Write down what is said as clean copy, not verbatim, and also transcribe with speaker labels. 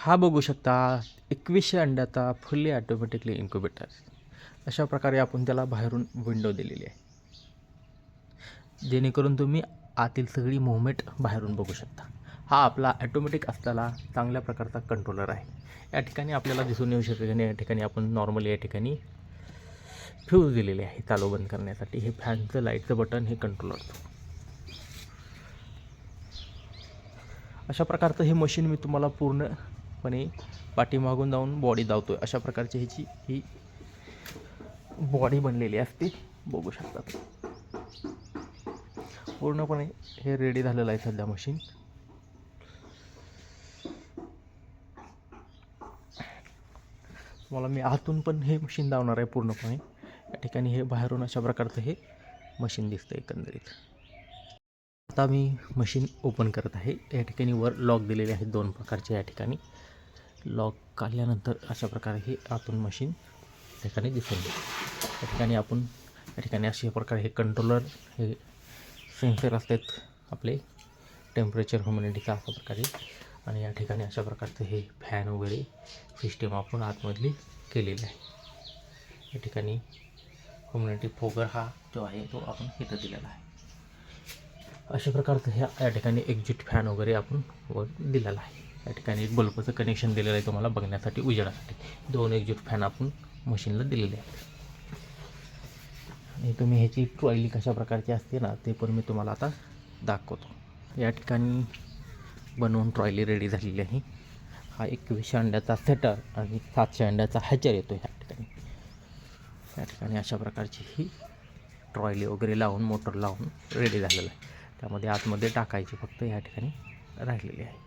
Speaker 1: हा बघू शकता 2100 अंड्याचा फुल्ली ऑटोमॅटिकली इन्क्युबेटर. अशा प्रकारे आपण त्याला बाहेरून विंडो दिलेली आहे, जेणेकरून तुम्ही आतील सगळी मूव्हमेंट बाहेरून बघू शकता. हा आपला ॲटोमॅटिक असलेला चांगल्या प्रकारचा कंट्रोलर आहे. या ठिकाणी आपल्याला दिसून येऊ शकते आणि या ठिकाणी आपण नॉर्मली या ठिकाणी फ्यूज दिलेले आहे चालू बंद करण्यासाठी. हे फॅनचं लाईटचं बटन, हे कंट्रोलरचं. अशा प्रकारचं हे मशीन मी तुम्हाला पूर्णपणे पाठीमागून जाऊन बॉडी धावतो आहे. अशा प्रकारची ह्याची ही बॉडी बनलेली असते, बघू शकता. पूर्णपणे हे रेडी झालेलं आहे सध्या मशीन. मला मी आतून पण हे मशीन धावणार आहे पूर्णपणे. या ठिकाणी हे बाहेरून अशा प्रकारचं हे मशीन दिसतं एकंदरीत. आता मी मशीन ओपन करत आहे. या ठिकाणी वर लॉक दिलेले आहेत 2 प्रकारचे. या ठिकाणी लॉक काढल्यानंतर अशा प्रकारे हे आतून मशीन ठिकाणी दिसून येईल. या ठिकाणी आपण या ठिकाणी अशा प्रकारे हे कंट्रोलर, हे सेन्सर असतात आपले टेम्परेचर ह्युमिडिटीचा अशा प्रकारे. आणि या ठिकाणी अशा प्रकारचं हे फॅन वगैरे सिस्टीम आपण आतमधली केलेली आहे. या ठिकाणी ह्युमिडिटी फोगर हा जो आहे तो आपण इथं दिलेला आहे. अशा प्रकारचं ह्या या ठिकाणी एक्झिट फॅन वगैरे आपण वर दिलेला आहे. या ठिकाणी एक बल्बचं कनेक्शन दिलेलं आहे तुम्हाला बघण्यासाठी, उजेडासाठी. 2 एक्झिट फॅन आपण मशीनला दिलेले आहेत. आणि तुम्ही ह्याची ट्रॉयली कशा प्रकारची असते ना, ते पण मी तुम्हाला आता दाखवतो. या ठिकाणी बनवून ट्रॉयली रेडी झालेली आहे. हा 2100 अंड्याचा सेटर आणि 700 अंड्याचा हॅचर येतो ह्या ठिकाणी. या ठिकाणी अशा प्रकारची ही ट्रॉयली वगैरे लावून, मोटर लावून रेडी झालेलं आहे. त्यामध्ये आतमध्ये टाकायची फक्त या ठिकाणी राहिलेली आहे.